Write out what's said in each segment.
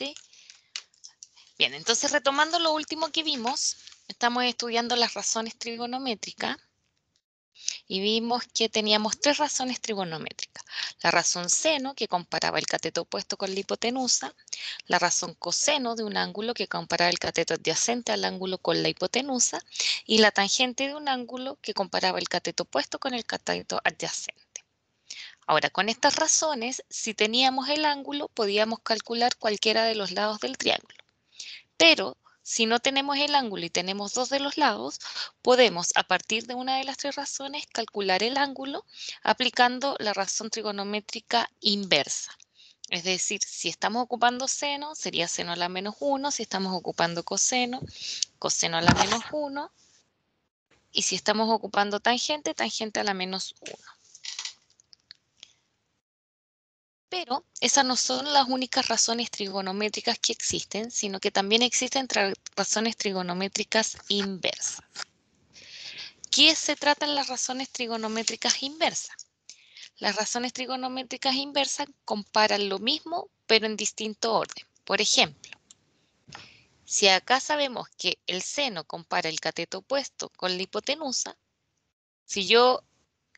¿sí? Bien, entonces retomando lo último que vimos, estamos estudiando las razones trigonométricas y vimos que teníamos 3 razones trigonométricas. La razón seno, que comparaba el cateto opuesto con la hipotenusa, la razón coseno de un ángulo, que comparaba el cateto adyacente al ángulo con la hipotenusa, y la tangente de un ángulo, que comparaba el cateto opuesto con el cateto adyacente. Ahora, con estas razones, si teníamos el ángulo, podíamos calcular cualquiera de los lados del triángulo. Pero si no tenemos el ángulo y tenemos 2 de los lados, podemos, a partir de una de las 3 razones, calcular el ángulo aplicando la razón trigonométrica inversa. Es decir, si estamos ocupando seno, sería seno a la menos 1. Si estamos ocupando coseno, coseno a la menos 1. Y si estamos ocupando tangente, tangente a la menos 1. Pero esas no son las únicas razones trigonométricas que existen, sino que también existen razones trigonométricas inversas. ¿Qué se tratan las razones trigonométricas inversas? Las razones trigonométricas inversas comparan lo mismo, pero en distinto orden. Por ejemplo, si acá sabemos que el seno compara el cateto opuesto con la hipotenusa, si yo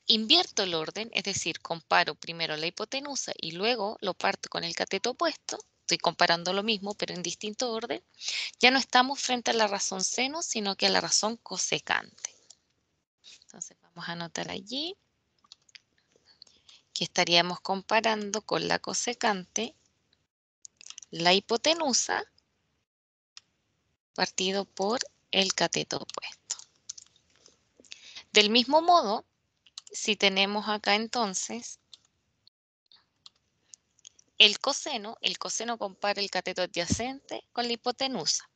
invierto el orden, es decir, comparo primero la hipotenusa y luego lo parto con el cateto opuesto, estoy comparando lo mismo pero en distinto orden, ya no estamos frente a la razón seno, sino que a la razón cosecante. Entonces vamos a anotar allí que estaríamos comparando con la cosecante la hipotenusa partido por el cateto opuesto. Del mismo modo, si tenemos acá entonces el coseno compara el cateto adyacente con la hipotenusa.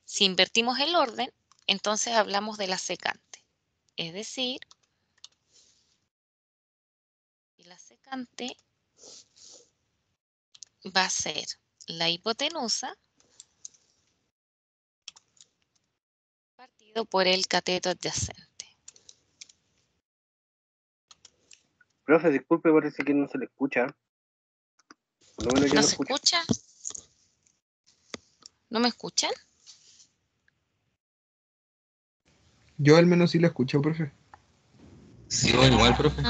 Si invertimos el orden, entonces hablamos de la secante. Es decir, la secante va a ser la hipotenusa partido por el cateto adyacente. Profe, disculpe, parece que no se le escucha. Por lo menos yo ¿No no se escucho. escucha? ¿No me escuchan? Yo al menos sí la escucho, profe. Sí, igual, profe.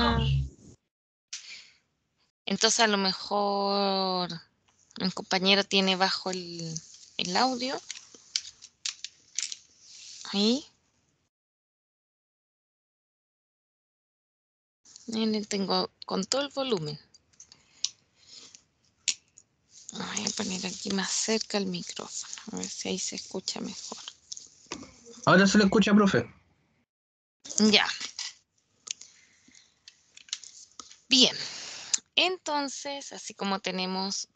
Entonces a lo mejor un compañero tiene bajo el audio. Ahí. Tengo con todo el volumen. Voy a poner aquí más cerca el micrófono. A ver si ahí se escucha mejor. Ahora se le escucha, profe. Ya. Bien. Entonces, así como tenemos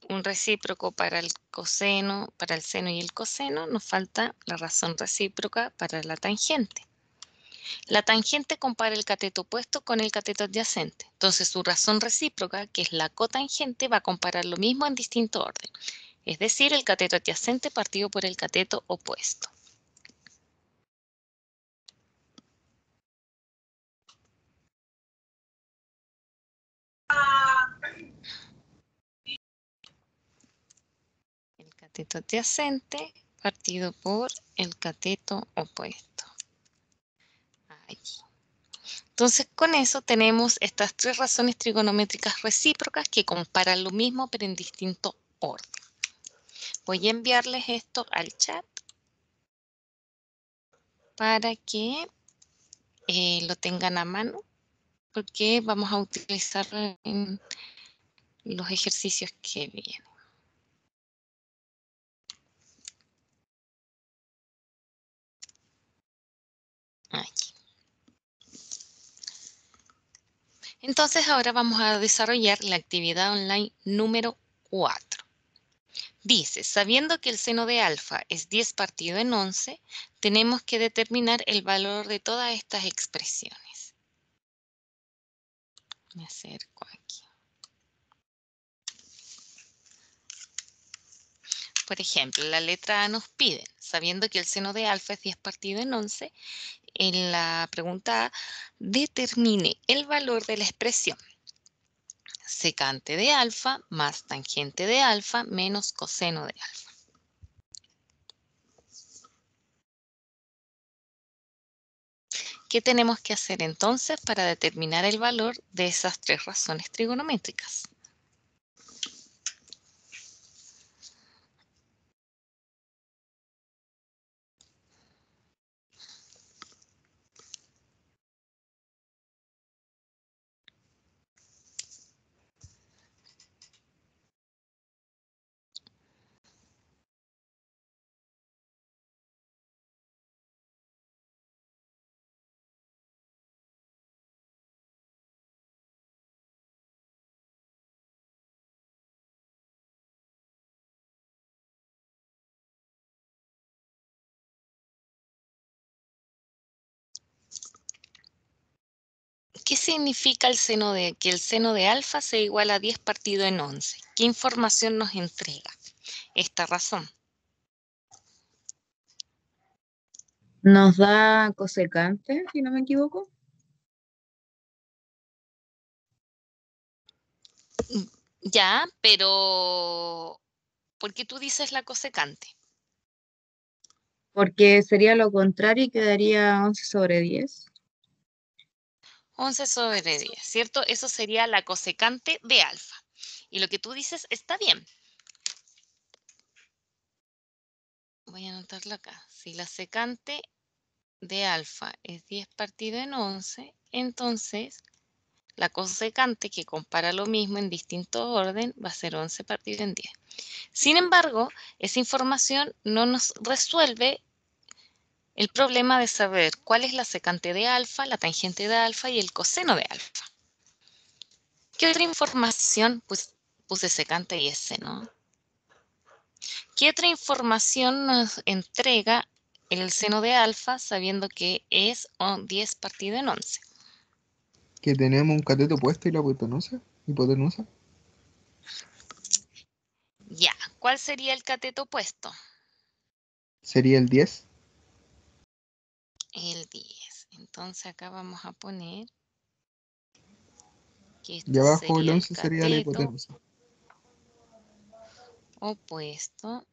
un recíproco para el coseno, para el seno y el coseno, nos falta la razón recíproca para la tangente. La tangente compara el cateto opuesto con el cateto adyacente. Entonces, su razón recíproca, que es la cotangente, va a comparar lo mismo en distinto orden. Es decir, el cateto adyacente partido por el cateto opuesto. El cateto adyacente partido por el cateto opuesto. Allí. Entonces, con eso tenemos estas 3 razones trigonométricas recíprocas que comparan lo mismo pero en distinto orden. Voy a enviarles esto al chat para que lo tengan a mano, porque vamos a utilizarlo en los ejercicios que vienen. Aquí. Entonces, ahora vamos a desarrollar la actividad online número 4. Dice, sabiendo que el seno de alfa es 10 partido en 11, tenemos que determinar el valor de todas estas expresiones. Me acerco aquí. Por ejemplo, la letra A nos pide, sabiendo que el seno de alfa es 10 partido en 11, en la pregunta A, determine el valor de la expresión secante de alfa más tangente de alfa menos coseno de alfa. ¿Qué tenemos que hacer entonces para determinar el valor de esas tres razones trigonométricas? ¿Qué significa que el seno de alfa sea igual a 10 partido en 11? ¿Qué información nos entrega esta razón? Nos da cosecante, si no me equivoco. Ya, pero ¿por qué tú dices la cosecante? Porque sería lo contrario y quedaría 11 sobre 10. 11 sobre 10, ¿cierto? Eso sería la cosecante de alfa. Y lo que tú dices está bien. Voy a anotarlo acá. Si la secante de alfa es 10 partido en 11, entonces la cosecante, que compara lo mismo en distinto orden, va a ser 11 partido en 10. Sin embargo, esa información no nos resuelve el problema de saber cuál es la secante de alfa, la tangente de alfa y el coseno de alfa. ¿Qué otra información? Pues puse secante y ese, ¿no? ¿Qué otra información nos entrega el seno de alfa sabiendo que es 10 partido en 11? Que tenemos un cateto opuesto y la hipotenusa. Ya, ¿cuál sería el cateto opuesto? Sería el 10. El 10. Entonces acá vamos a poner que Y esto abajo el sería el 11 sería la cateto hipotenusa. opuesto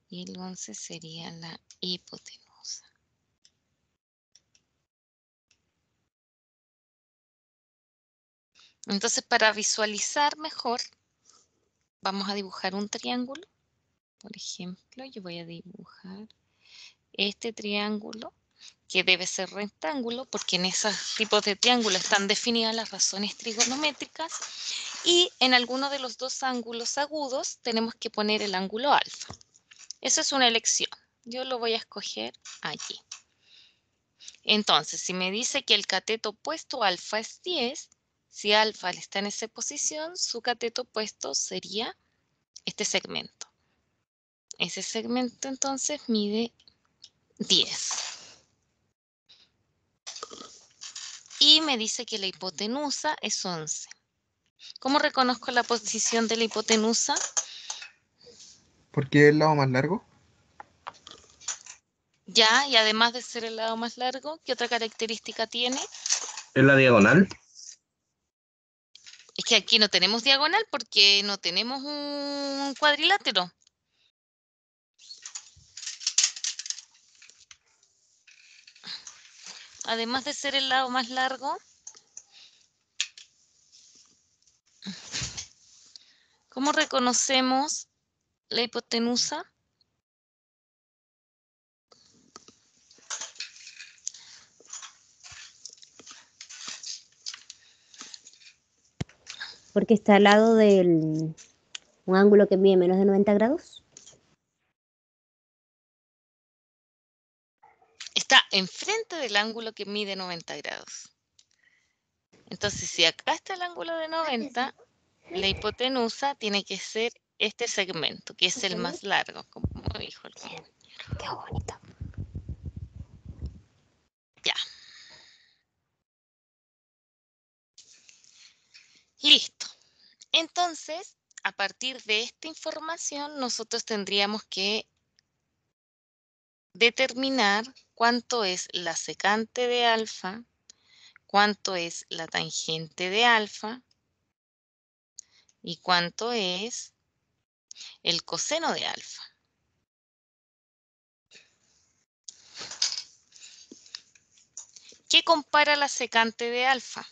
y el 11 sería la hipotenusa. Entonces, para visualizar mejor, vamos a dibujar un triángulo. Por ejemplo, yo voy a dibujar este triángulo, que debe ser rectángulo, porque en esos tipos de triángulos están definidas las razones trigonométricas, y en alguno de los dos ángulos agudos tenemos que poner el ángulo alfa. Eso es una elección. Yo lo voy a escoger allí. Entonces, si me dice que el cateto opuesto alfa es 10, si alfa está en esa posición, su cateto opuesto sería este segmento. Ese segmento entonces mide 10. Y me dice que la hipotenusa es 11. ¿Cómo reconozco la posición de la hipotenusa? ¿Por qué el lado más largo? Ya, y además de ser el lado más largo, ¿qué otra característica tiene? ¿Es la diagonal? Es que aquí no tenemos diagonal porque no tenemos un cuadrilátero. Además de ser el lado más largo, ¿cómo reconocemos la hipotenusa? Porque está al lado de un ángulo que mide menos de 90 grados. Está enfrente del ángulo que mide 90 grados. Entonces, si acá está el ángulo de 90, la hipotenusa tiene que ser este segmento, que es el más largo, como dijo el compañero. Qué bonito. Ya. Listo. Entonces, a partir de esta información, nosotros tendríamos que determinar cuánto es la secante de alfa, cuánto es la tangente de alfa y cuánto es el coseno de alfa. ¿Qué compara la secante de alfa?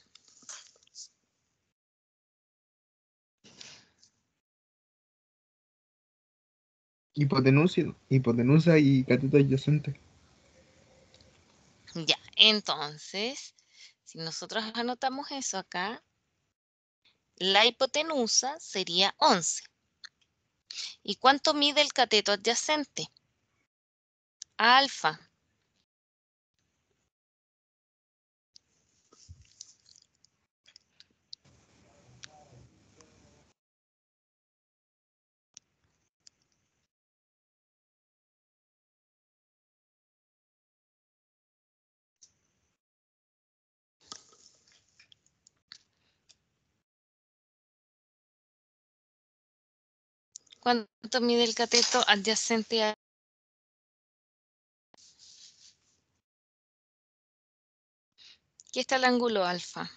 Hipotenusa y cateto adyacente. Ya, entonces, si nosotros anotamos eso acá, la hipotenusa sería 11. ¿Y cuánto mide el cateto adyacente? Alfa. ¿Cuánto mide el cateto adyacente a... Aquí está el ángulo alfa.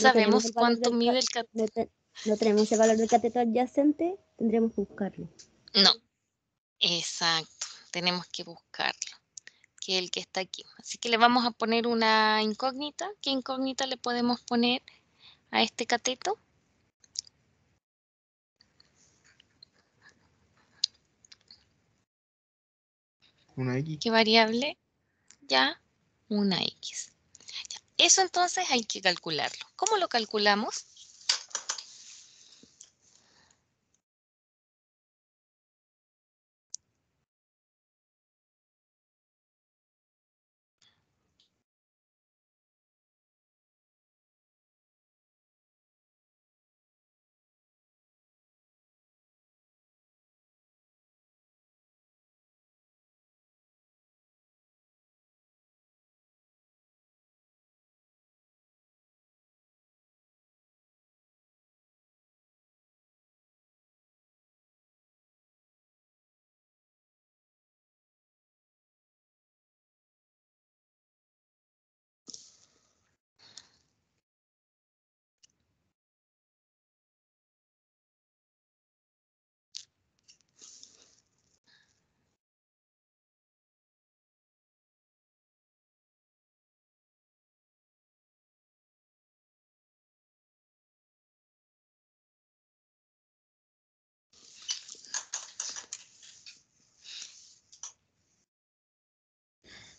No tenemos ¿Sabemos el valor cuánto del mide el cateto? no tenemos el valor del cateto adyacente, tendremos que buscarlo. No, exacto. Tenemos que buscarlo, que es el que está aquí. Así que le vamos a poner una incógnita. ¿Qué incógnita le podemos poner a este cateto? Una X. ¿Qué variable? Ya, una X. Ya. Eso entonces hay que calcularlo. ¿Cómo lo calculamos?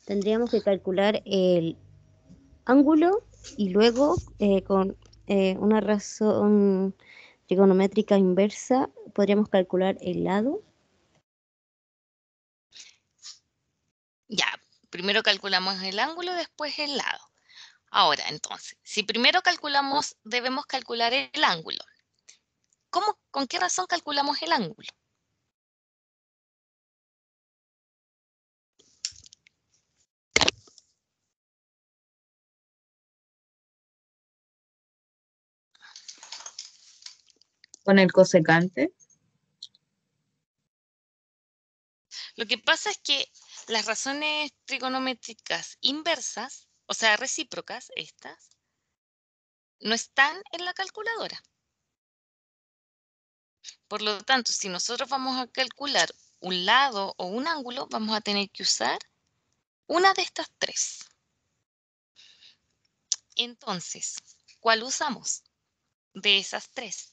Tendríamos que calcular el ángulo y luego con una razón trigonométrica inversa podríamos calcular el lado. Ya, primero calculamos el ángulo, después el lado. Ahora, entonces, si primero calculamos, debemos calcular el ángulo. ¿Cómo, con qué razón calculamos el ángulo? Con el cosecante. Lo que pasa es que las razones trigonométricas inversas, o sea, recíprocas, estas, no están en la calculadora. Por lo tanto, si nosotros vamos a calcular un lado o un ángulo, vamos a tener que usar una de estas tres. Entonces, ¿cuál usamos de esas tres?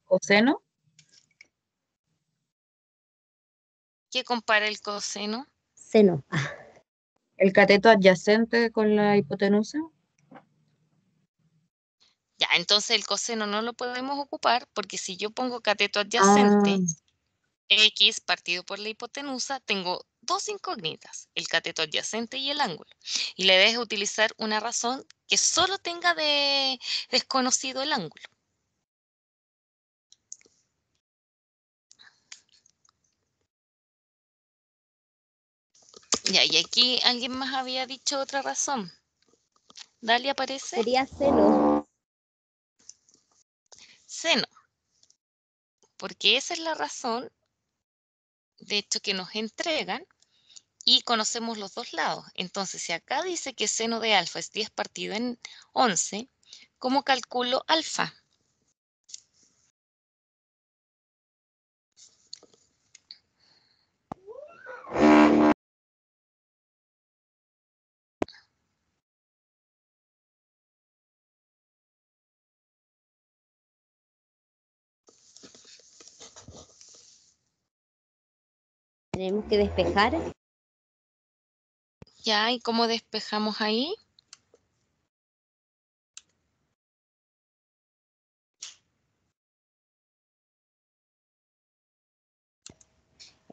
Coseno. ¿Qué compara el coseno? Seno. El cateto adyacente con la hipotenusa. Ya, entonces el coseno no lo podemos ocupar porque si yo pongo cateto adyacente, X partido por la hipotenusa, tengo dos incógnitas, el cateto adyacente y el ángulo. Y le debes utilizar una razón que solo tenga de desconocido el ángulo. Ya, y aquí alguien más había dicho otra razón. Dalia, ¿aparece? Sería seno. Seno. Porque esa es la razón, de hecho, que nos entregan y conocemos los dos lados. Entonces, si acá dice que seno de alfa es 10 partido en 11, ¿cómo calculo alfa? Tenemos que despejar. Ya, ¿y cómo despejamos ahí?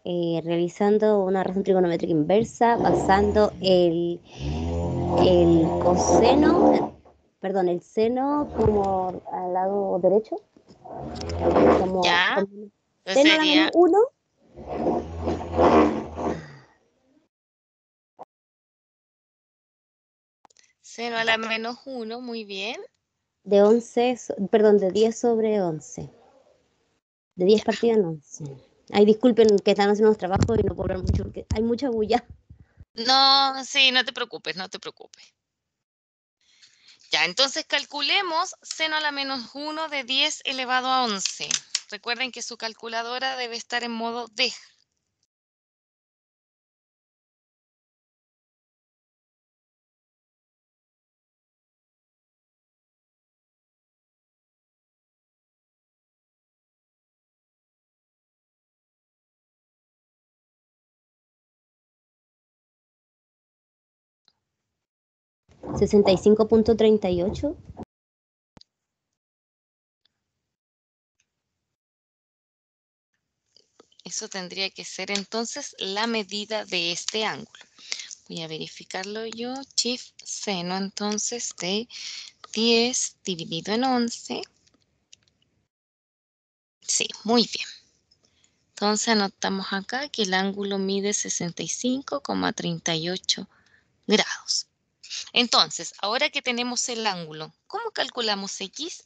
Realizando una razón trigonométrica inversa, basando el coseno, perdón, el seno como al lado derecho. Ya, pues Seno a la menos sería 1 seno a la menos 1, muy bien. de 11, perdón, de 10 sobre 11. De 10 Ya. partido en 11. Ay, disculpen que están haciendo los trabajos y no puedo hablar mucho porque hay mucha bulla. No, sí, no te preocupes, no te preocupes. Ya, entonces calculemos seno a la menos 1 de 10 elevado a 11. Recuerden que su calculadora debe estar en modo D. $65.38. Eso tendría que ser entonces la medida de este ángulo. Voy a verificarlo yo. Shift seno entonces de 10 dividido en 11. Sí, muy bien. Entonces anotamos acá que el ángulo mide 65,38 grados. Entonces, ahora que tenemos el ángulo, ¿cómo calculamos X?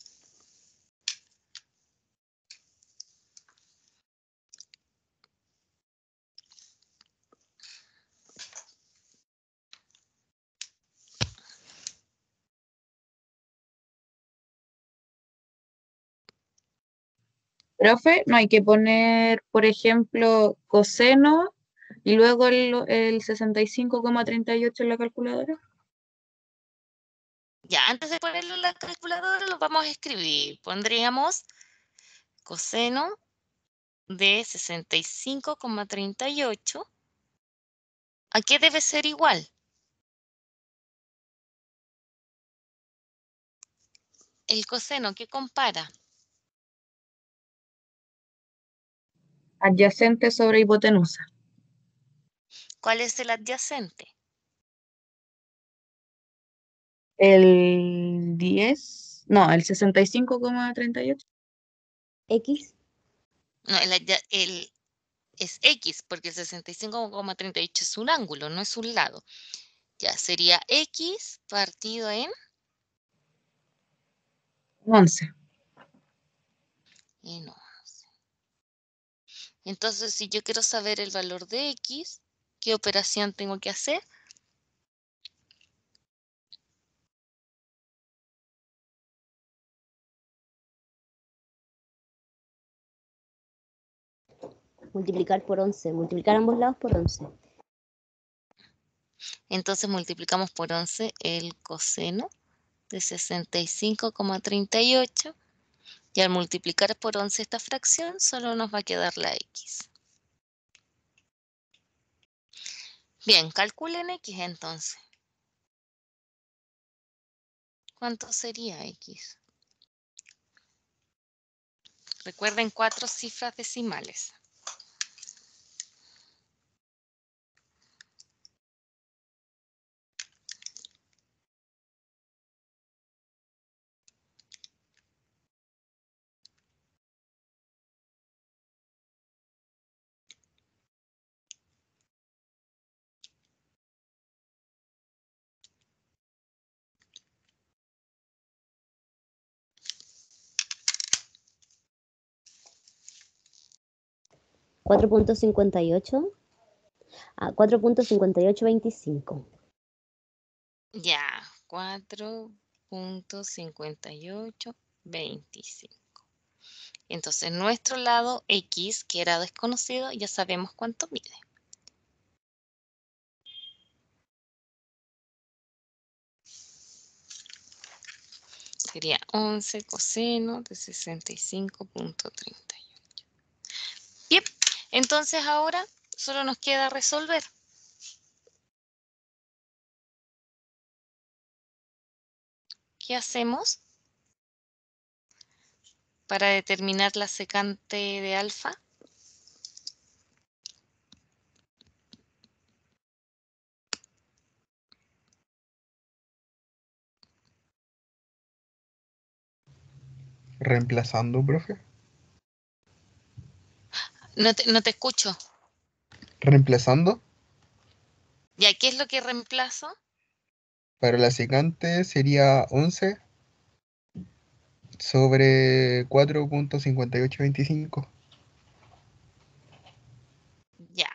Profe, no hay que poner, por ejemplo, coseno y luego el 65,38 en la calculadora. Ya, antes de ponerlo en la calculadora, lo vamos a escribir. Pondríamos coseno de 65,38. ¿A qué debe ser igual? El coseno, ¿qué compara? Adyacente sobre hipotenusa. ¿Cuál es el adyacente? El 10, no, el 65,38. X. No, es X, porque el 65,38 es un ángulo, no es un lado. Ya, sería X partido en 11. 11. Entonces, si yo quiero saber el valor de X, ¿qué operación tengo que hacer? Multiplicar por 11. Multiplicar ambos lados por 11. Entonces multiplicamos por 11 el coseno de 65,38 y al multiplicar por 11 esta fracción solo nos va a quedar la X. Bien, calculen X entonces. ¿Cuánto sería X? Recuerden 4 cifras decimales. ¿4.58? 4.5825. Ya, 4.5825. Entonces, nuestro lado X, que era desconocido, ya sabemos cuánto mide. Sería 11 coseno de 65.38. Bien, entonces ahora solo nos queda resolver. ¿Qué hacemos para determinar la secante de alfa? Reemplazando, profe. No te escucho. Reemplazando. ¿Ya qué es lo que reemplazo? Para la secante sería 11 sobre 4.5825. Ya.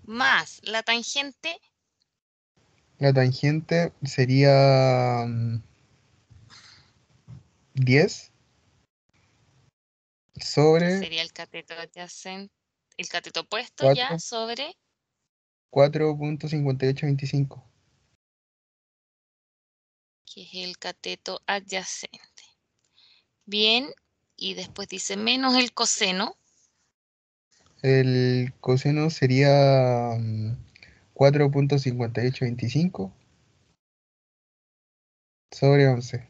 Más la tangente, La tangente sería 10 que sobre sería el cateto adyacente, el cateto opuesto ya 4 sobre 4.5825. que es el cateto adyacente. Bien, y después dice menos el coseno, El coseno sería 4.5825 sobre 11.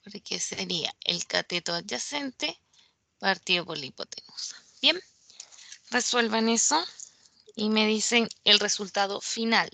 porque sería el cateto adyacente partido por la hipotenusa. Bien, resuelvan eso y me dicen el resultado final.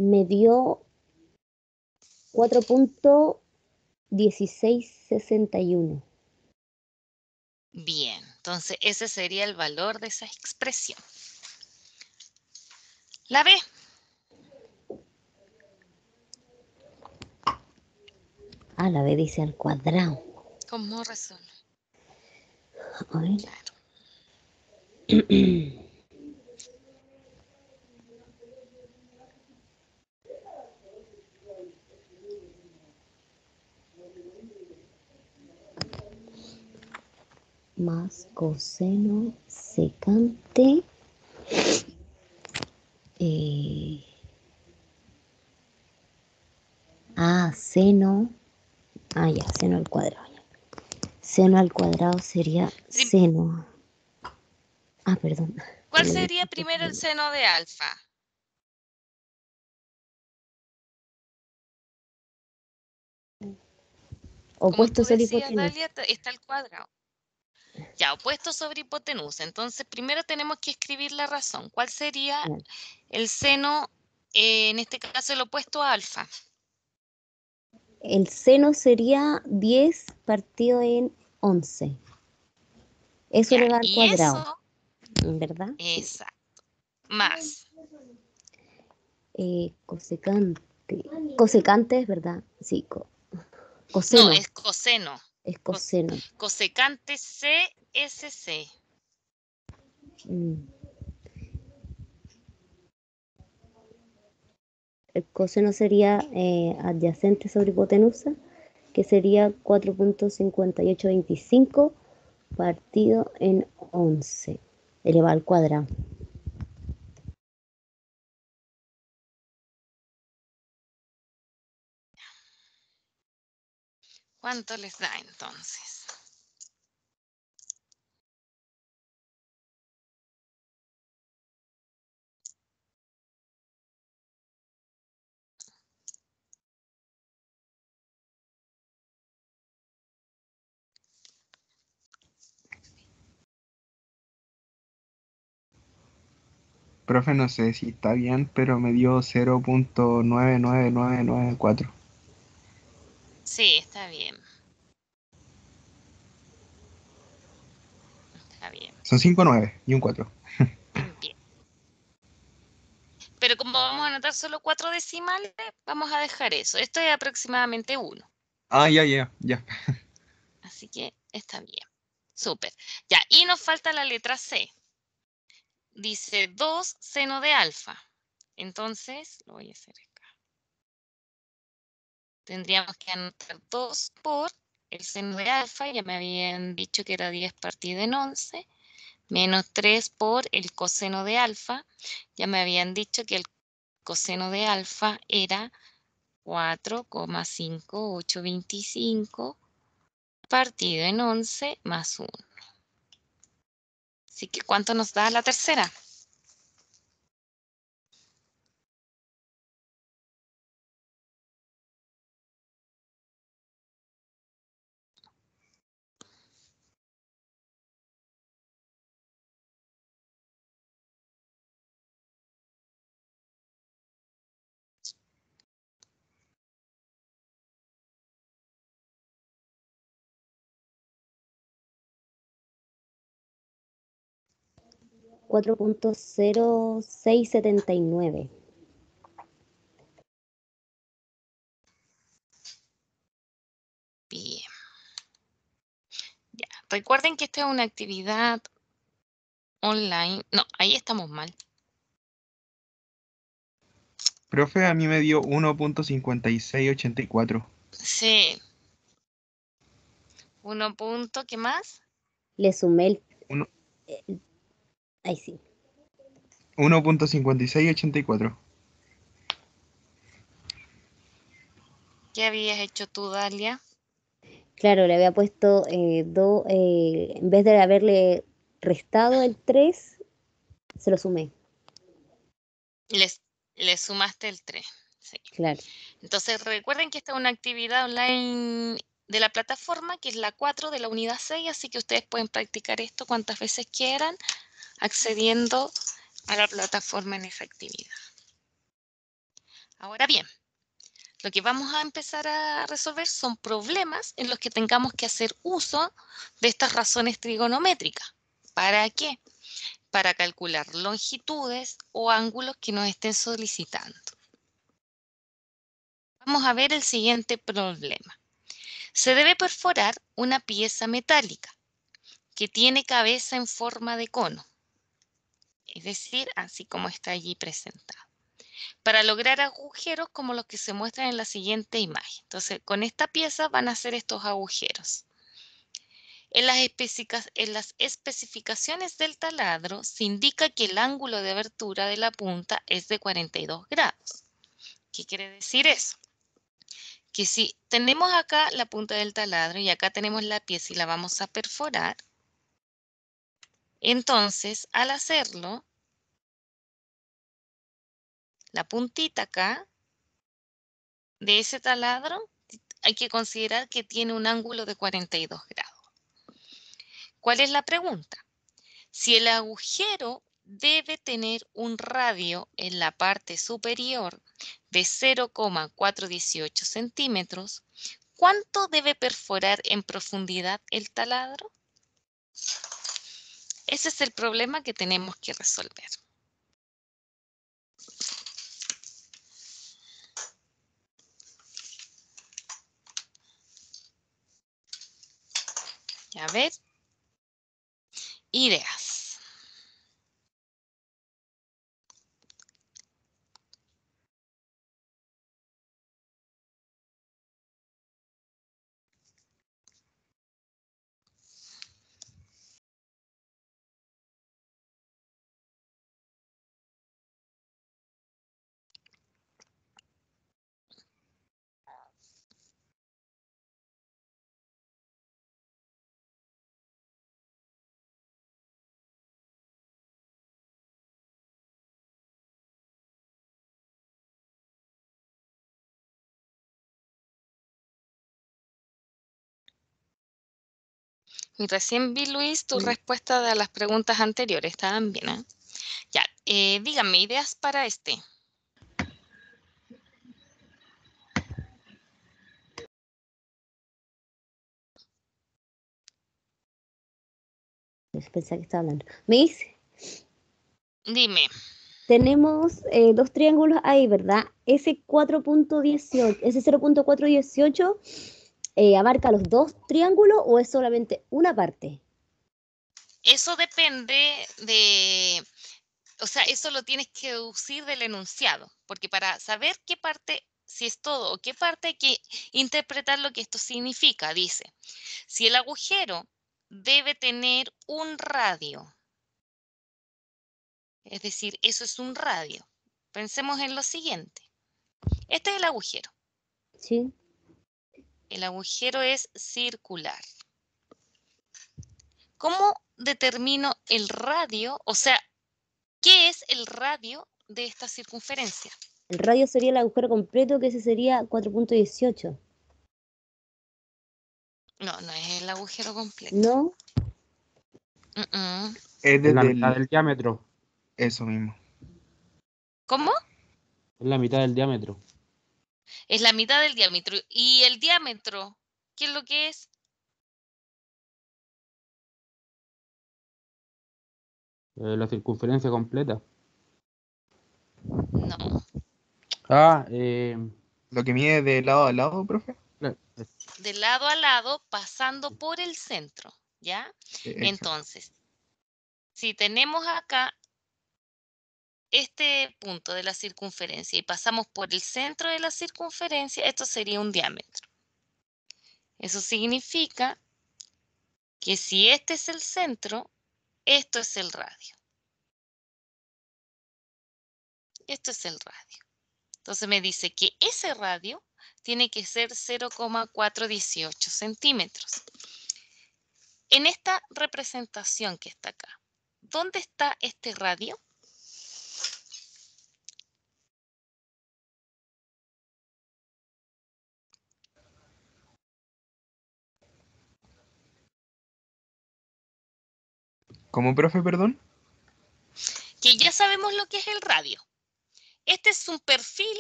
Me dio 4.1661. Bien, entonces ese sería el valor de esa expresión. La B. Ah, la B dice al cuadrado. ¿Cómo resuelve? A ver. Claro. Más coseno secante seno. Ah, ya, seno al cuadrado. Ya. Seno al cuadrado sería seno. Ah, perdón. ¿Cuál sería primero el seno de alfa? Como Opuesto tú sobre decías, hipotenusa. Dalia, está el cuadrado. Ya, opuesto sobre hipotenusa. Entonces, primero tenemos que escribir la razón. ¿Cuál sería Claro. el seno, en este caso, el opuesto a alfa? El seno sería 10 partido en 11. Eso Ya, elevado al y cuadrado, eso, ¿verdad? Sí. exacto, más. Cosecante. Cosecante, es verdad. Sí, No, coseno. es coseno. Es coseno. Cosecante CSC. Mm. El coseno sería adyacente sobre hipotenusa, que sería 4.5825 partido en 11, elevado al cuadrado. ¿Cuánto les da entonces? Profe, no sé si está bien, pero me dio 0.99994. Sí, está bien. Está bien. Son 5 9 y un 4. Bien. Pero como vamos a anotar solo 4 decimales, vamos a dejar eso. Esto es aproximadamente 1. Ah, ya. Así que está bien. Súper. Ya, y nos falta la letra C. Dice 2 seno de alfa. Entonces, lo voy a hacer acá. Tendríamos que anotar 2 por el seno de alfa. Ya me habían dicho que era 10 partido en 11. Menos 3 por el coseno de alfa. Ya me habían dicho que el coseno de alfa era 4,5825 partido en 11 más 1. Así que, ¿cuánto nos da la tercera? Cuatro punto cero seis setenta y nueve. Bien. Ya. Recuerden que esta es una actividad online. No, ahí estamos mal. Profe, a mí me dio 1.5684. Sí. 1 punto, ¿qué más? Le sumé el... Uno- Ahí sí. 1.5684. ¿Qué habías hecho tú, Dalia? Claro, le había puesto en vez de haberle restado el 3, se lo sumé. Le sumaste el 3. Sí. Claro. Entonces, recuerden que esta es una actividad online de la plataforma, que es la 4 de la unidad 6, así que ustedes pueden practicar esto cuantas veces quieran, accediendo a la plataforma en esa actividad. Ahora bien, lo que vamos a empezar a resolver son problemas en los que tengamos que hacer uso de estas razones trigonométricas. ¿Para qué? Para calcular longitudes o ángulos que nos estén solicitando. Vamos a ver el siguiente problema. Se debe perforar una pieza metálica que tiene cabeza en forma de cono, es decir, así como está allí presentado, para lograr agujeros como los que se muestran en la siguiente imagen. Entonces, con esta pieza van a hacer estos agujeros. En las especificaciones del taladro se indica que el ángulo de abertura de la punta es de 42 grados. ¿Qué quiere decir eso? que si tenemos acá la punta del taladro y acá tenemos la pieza y la vamos a perforar, entonces al hacerlo, la puntita acá de ese taladro hay que considerar que tiene un ángulo de 42 grados. ¿Cuál es la pregunta? Si el agujero debe tener un radio en la parte superior de 0,418 centímetros, ¿cuánto debe perforar en profundidad el taladro? Ese es el problema que tenemos que resolver. A ver, ideas. Y recién vi, Luis, tu respuesta a las preguntas anteriores. Estaban bien, ¿eh? Ya, díganme, ideas para este. Pensaba que estaba hablando. Miss, Dime. tenemos dos triángulos ahí, ¿verdad? Ese 4.18, ese 0.418 ¿abarca los dos triángulos o es solamente una parte? Eso depende de, o sea, eso lo tienes que deducir del enunciado, porque para saber qué parte, si es todo o qué parte, hay que interpretar lo que esto significa. Dice, si el agujero debe tener un radio, es decir, eso es un radio. Pensemos en lo siguiente. Este es el agujero. Sí. El agujero es circular. ¿Cómo determino el radio? O sea, ¿qué es el radio de esta circunferencia? El radio sería el agujero completo, que ese sería 4.18. No, no es el agujero completo. ¿No? Es Es la desde mitad del diámetro. Eso mismo. ¿Cómo? Es la mitad del diámetro. Es la mitad del diámetro. ¿Y el diámetro? ¿Qué es lo que es? La circunferencia completa. No. Lo que mide de lado a lado, profe. De lado a lado, pasando por el centro, ¿ya? Exacto. Entonces, si tenemos acá este punto de la circunferencia y pasamos por el centro de la circunferencia, esto sería un diámetro. Eso significa que si este es el centro, esto es el radio. Esto es el radio. Entonces me dice que ese radio tiene que ser 0,418 centímetros. En esta representación que está acá, ¿dónde está este radio? ¿Cómo, profe, perdón? Que ya sabemos lo que es el radio. Este es un perfil,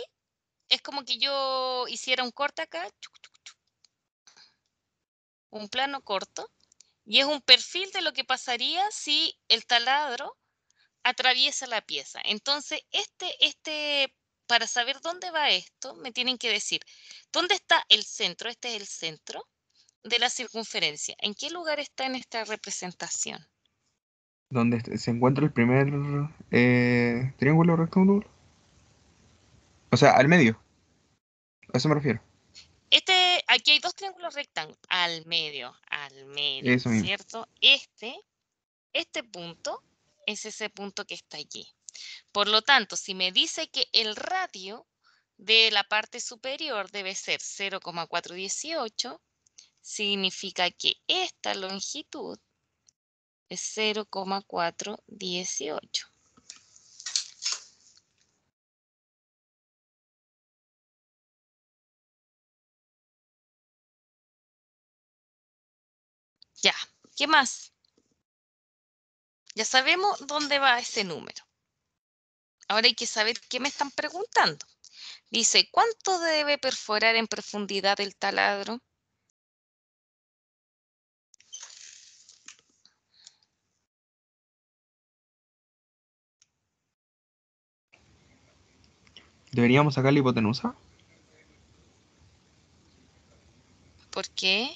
es como que yo hiciera un corte acá, un plano corto, y es un perfil de lo que pasaría si el taladro atraviesa la pieza. Entonces, para saber dónde va esto, me tienen que decir, ¿dónde está el centro? Este es el centro de la circunferencia. ¿En qué lugar está en esta representación? ¿Dónde se encuentra el primer triángulo rectángulo? O sea, al medio. A eso me refiero. Aquí hay dos triángulos rectángulos. Al medio, Eso mismo. ¿cierto? Este punto es ese punto que está allí. Por lo tanto, si me dice que el radio de la parte superior debe ser 0,418, significa que esta longitud es 0,418. Ya, ¿qué más? Ya sabemos dónde va ese número. Ahora hay que saber qué me están preguntando. Dice, ¿cuánto debe perforar en profundidad el taladro? ¿Deberíamos sacar la hipotenusa? ¿Por qué?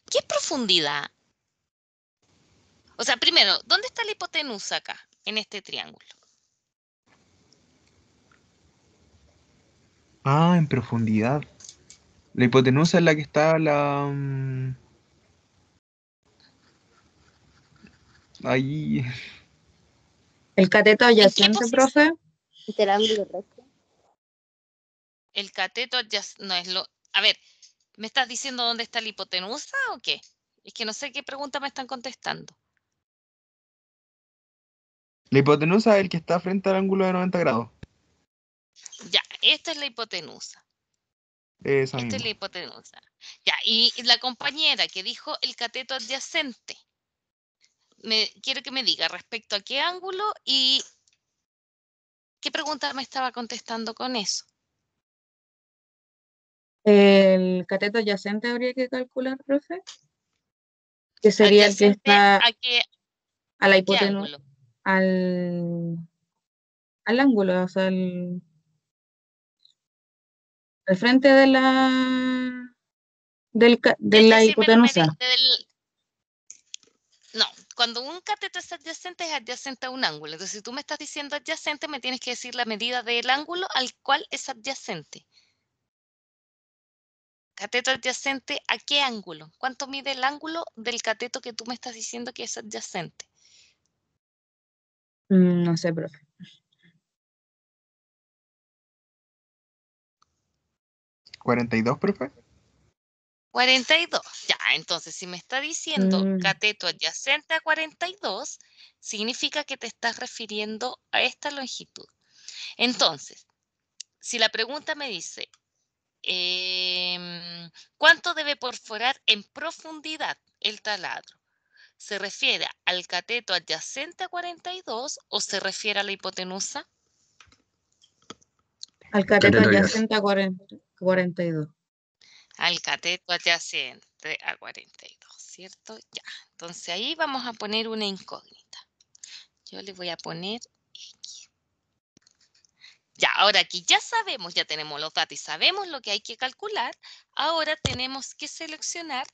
¿Qué es profundidad? O sea, primero, ¿dónde está la hipotenusa acá, en este triángulo? Ah, en profundidad. La hipotenusa es la que está ahí. El cateto ¿En qué adyacente, posición? profe. Del ángulo recto. El cateto ya no es lo... A ver, ¿me estás diciendo dónde está la hipotenusa o qué? Es que no sé qué pregunta me están contestando. La hipotenusa es el que está frente al ángulo de 90 grados. Ya, esta es la hipotenusa. Esa Esta es la misma. hipotenusa. Ya, y la compañera que dijo el cateto adyacente, quiero que me diga respecto a qué ángulo y qué pregunta me estaba contestando con eso. El cateto adyacente habría que calcular, profe. Que sería el que ¿Adyacente está a la qué hipotenusa, ángulo? al ángulo, o sea, al frente de de Es la decir, hipotenusa. no, cuando un cateto es adyacente a un ángulo. Entonces, si tú me estás diciendo adyacente, me tienes que decir la medida del ángulo al cual es adyacente. Cateto adyacente, ¿a qué ángulo? ¿Cuánto mide el ángulo del cateto que tú me estás diciendo que es adyacente? No sé, profe. ¿42, profe? 42. Ya, entonces, si me está diciendo Mm, cateto adyacente a 42, significa que te estás refiriendo a esta longitud. Entonces, si la pregunta me dice, ¿cuánto debe perforar en profundidad el taladro? ¿Se refiere al cateto adyacente a 42 o se refiere a la hipotenusa? al cateto Cateto adyacente a 42. Al cateto adyacente a 42, ¿cierto? Ya, entonces ahí vamos a poner una incógnita. Yo le voy a poner X. Ya, ahora que ya sabemos, ya tenemos los datos y sabemos lo que hay que calcular, ahora tenemos que seleccionar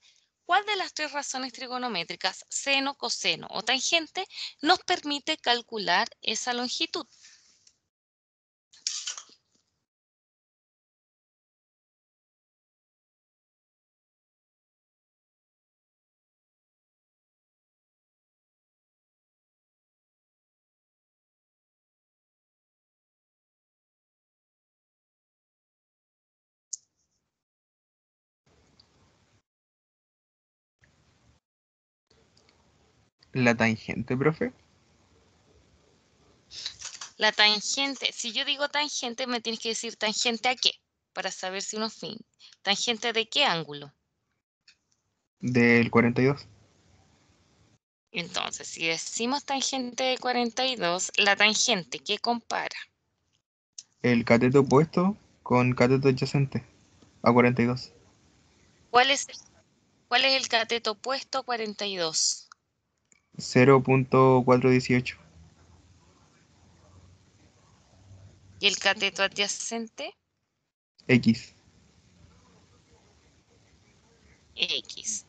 cuál de las tres razones trigonométricas, seno, coseno o tangente, nos permite calcular esa longitud. ¿La tangente, profe? La tangente, si yo digo tangente, me tienes que decir tangente a qué, para saber si uno fin. ¿Tangente de qué ángulo? Del 42. Entonces, si decimos tangente de 42, la tangente, ¿qué compara? El cateto opuesto con cateto adyacente a 42. ¿Cuál es el cateto opuesto a 42? 0.418. ¿Y el cateto adyacente? X. X.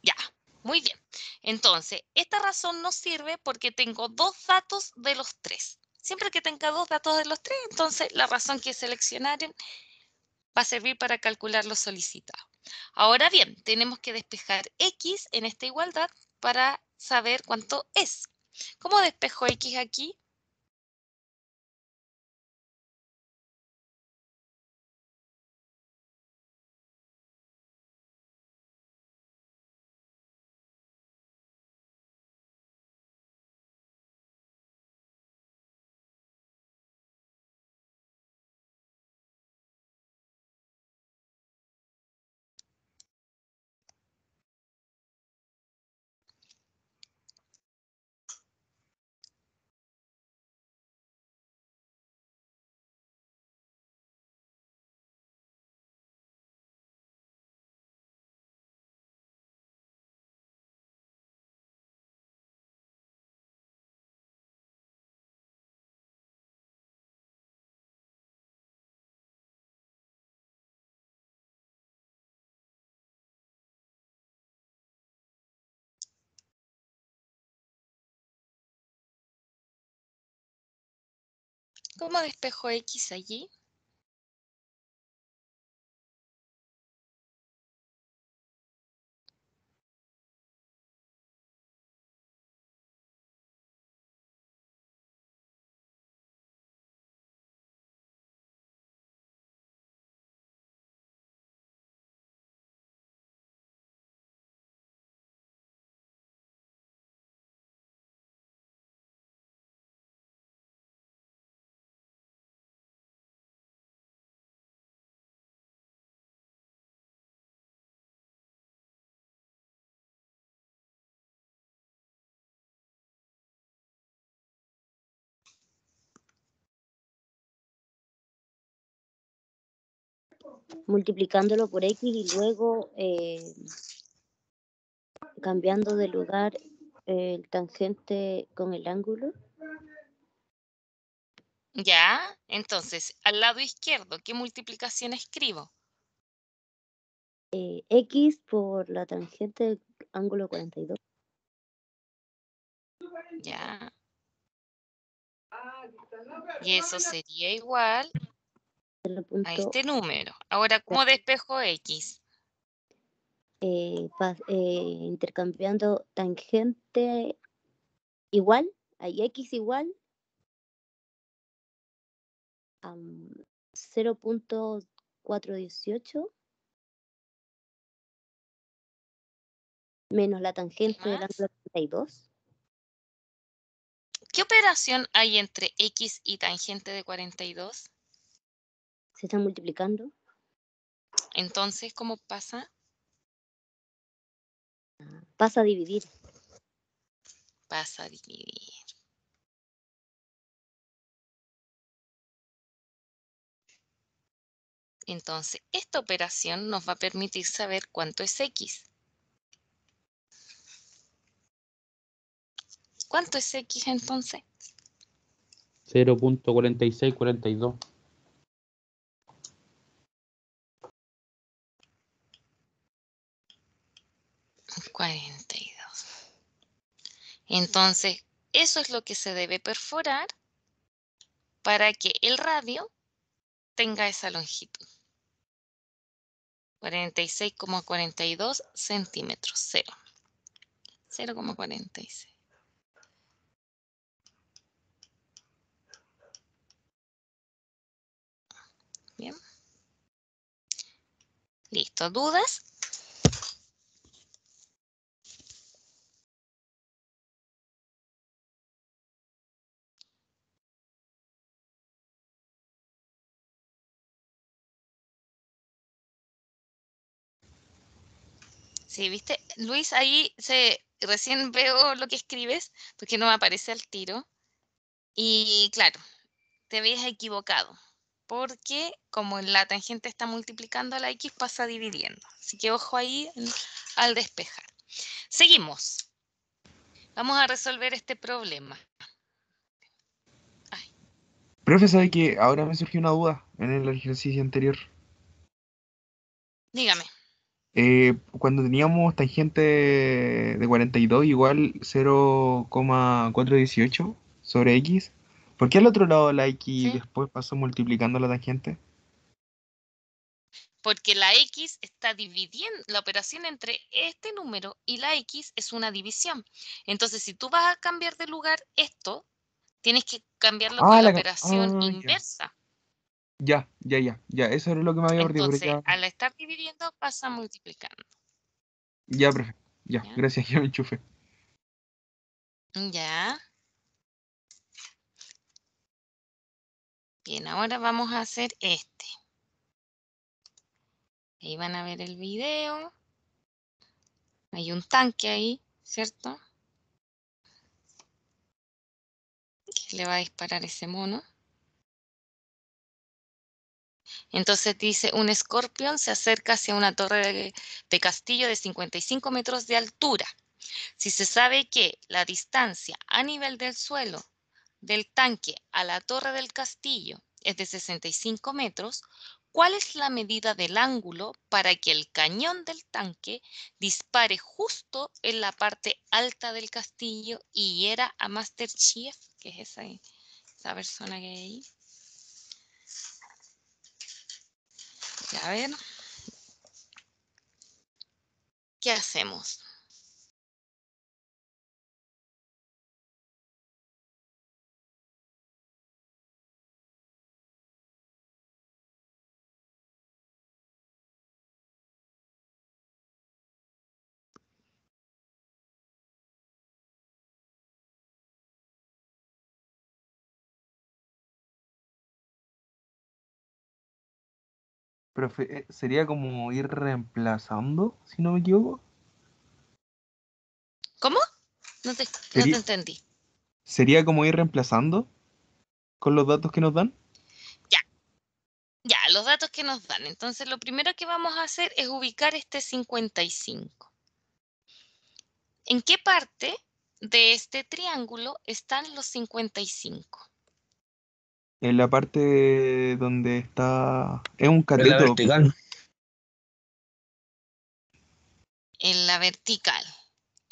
Ya, muy bien. Entonces, esta razón nos sirve porque tengo dos datos de los tres. Siempre que tenga dos datos de los tres, entonces la razón que seleccionaron va a servir para calcular lo solicitado. Ahora bien, tenemos que despejar X en esta igualdad para saber cuánto es. ¿Cómo despejo X aquí? ¿Cómo despejo X allí? Multiplicándolo por X y luego cambiando de lugar el tangente con el ángulo. Ya, entonces, al lado izquierdo, ¿qué multiplicación escribo? X por la tangente del ángulo 42. Ya. Y eso sería igual a este número. Ahora, ¿cómo despejo X? Intercambiando tangente igual, hay X igual a 0.418 menos la tangente del ¿Más? ángulo 42. ¿Qué operación hay entre X y tangente de 42? Se están multiplicando. Entonces, ¿cómo pasa? Pasa a dividir. Pasa a dividir. Entonces, esta operación nos va a permitir saber cuánto es X. ¿Cuánto es X entonces? 0.4642. 42. Entonces, eso es lo que se debe perforar para que el radio tenga esa longitud. 46,42 centímetros. 0,46. Bien. Listo. ¿Dudas? Sí, ¿viste? Luis, ahí recién veo lo que escribes, porque no me aparece al tiro. Y claro, te habías equivocado, porque como la tangente está multiplicando a la X, pasa dividiendo. Así que ojo ahí al despejar. Seguimos. Vamos a resolver este problema. Profe, ¿sabe que ahora me surgió una duda en el ejercicio anterior? Dígame. Cuando teníamos tangente de 42 igual 0,418 sobre X, ¿por qué al otro lado de la X ¿Sí? después pasó multiplicando la tangente? Porque la X está dividiendo, la operación entre este número y la X es una división. Entonces, si tú vas a cambiar de lugar esto, tienes que cambiarlo con la operación Ya. inversa. Ya, eso era lo que me había perdido, pero Entonces, ya, al estar dividiendo, pasa multiplicando. ya, profe, ya, ¿Ya? gracias, ya me enchufé. Ya. Bien, ahora vamos a hacer este. Ahí van a ver el video. Hay un tanque ahí, ¿cierto? Que le va a disparar ese mono. Entonces dice, un escorpión se acerca hacia una torre de castillo de 55 metros de altura. Si se sabe que la distancia a nivel del suelo del tanque a la torre del castillo es de 65 metros, ¿cuál es la medida del ángulo para que el cañón del tanque dispare justo en la parte alta del castillo y hiera a Master Chief, que es esa persona que hay ahí? A ver. ¿Qué hacemos? Profe, sería como ir reemplazando, si no me equivoco. ¿Cómo? No te Sería, entendí. sería como ir reemplazando con los datos que nos dan. Ya, los datos que nos dan. Entonces, lo primero que vamos a hacer es ubicar este 55. ¿En qué parte de este triángulo están los 55? En la parte donde está... Es un En la cateto. vertical. En la vertical,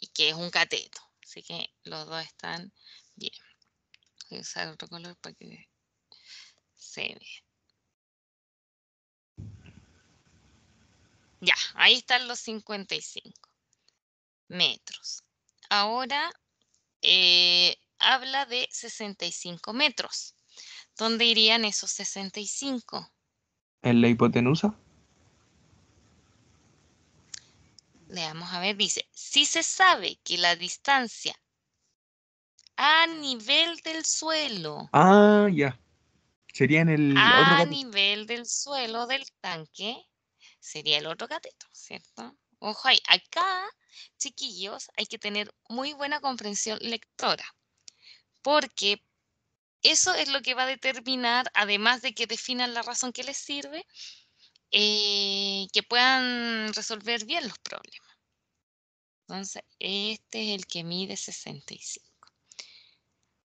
y que es un cateto. Así que los dos están bien. Voy a usar otro color para que se vea. Ya, ahí están los 55 metros. Ahora habla de 65 metros. ¿Dónde irían esos 65? En la hipotenusa. Veamos a ver, dice, si se sabe que la distancia a nivel del suelo, Ah, ya. Sería en el otro a cateto. nivel del suelo del tanque, sería el otro cateto, ¿cierto? Ojo ahí, acá, chiquillos, hay que tener muy buena comprensión lectora, porque eso es lo que va a determinar, además de que definan la razón que les sirve, que puedan resolver bien los problemas. Entonces, este es el que mide 65.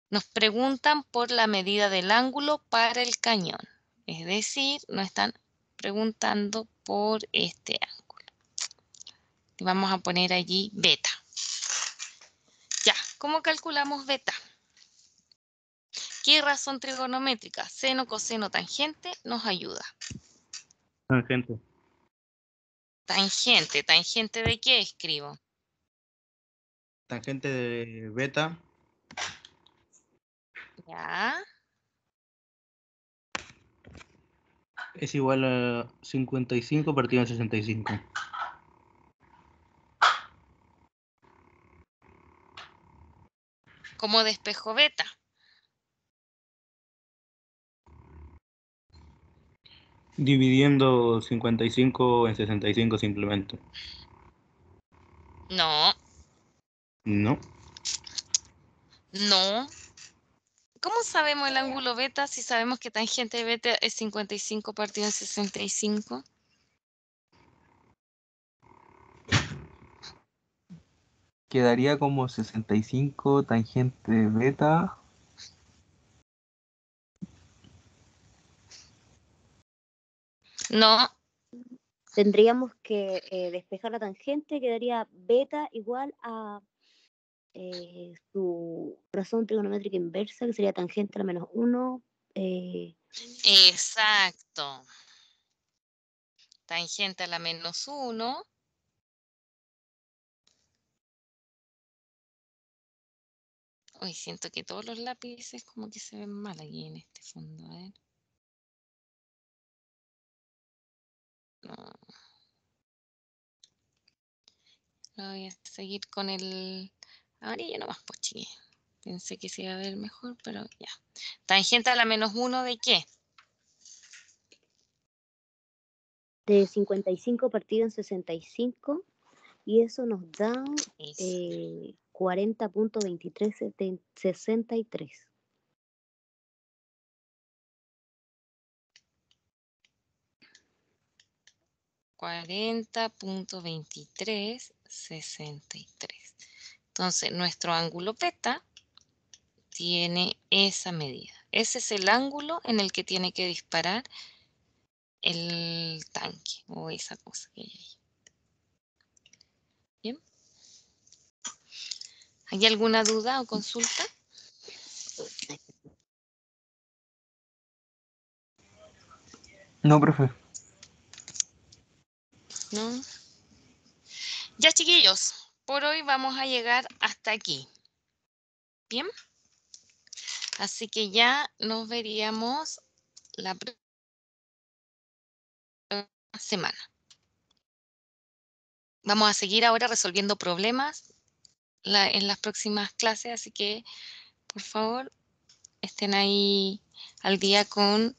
Nos preguntan por la medida del ángulo para el cañón. Es decir, nos están preguntando por este ángulo. Y vamos a poner allí beta. Ya, ¿cómo calculamos beta? ¿Qué razón trigonométrica? Seno, coseno, tangente nos ayuda. Tangente. Tangente, ¿tangente de qué escribo? Tangente de beta Ya, es igual a 55 partido en 65. ¿cómo despejo beta? Dividiendo 55 en 65 simplemente. No, No. no. ¿Cómo sabemos el ángulo beta si sabemos que tangente beta es 55 partido en 65? Quedaría como 65 tangente beta. No, Tendríamos que despejar la tangente, quedaría beta igual a su razón trigonométrica inversa, que sería tangente a la menos 1. exacto. Tangente a la menos 1. Uy, siento que todos los lápices como que se ven mal aquí en este fondo. A ver. No. Voy a seguir con el amarillo nomás, pues chiquillos. Pensé que se iba a ver mejor, pero ya. Tangente a la menos 1 ¿de qué? De 55 partido en 65, y eso nos da Eso. 40.2363. 40.2363. Entonces, nuestro ángulo beta tiene esa medida. Ese es el ángulo en el que tiene que disparar el tanque o esa cosa que hay ahí. Bien. ¿Hay alguna duda o consulta? No, profe. ¿No? Ya, chiquillos, por hoy vamos a llegar hasta aquí. ¿Bien? Así que ya nos veríamos la próxima semana. Vamos a seguir ahora resolviendo problemas en las próximas clases, así que por favor estén ahí al día con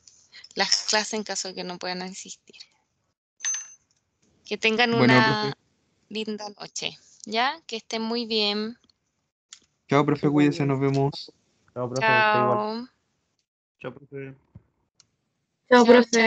las clases en caso de que no puedan asistir. Que tengan Bueno, una profe. linda noche, ¿ya? Que estén muy bien. Chao, profe, cuídese, nos vemos. Chao, profe, está igual. Chao. Chao, profe. Chao, Chao, profe.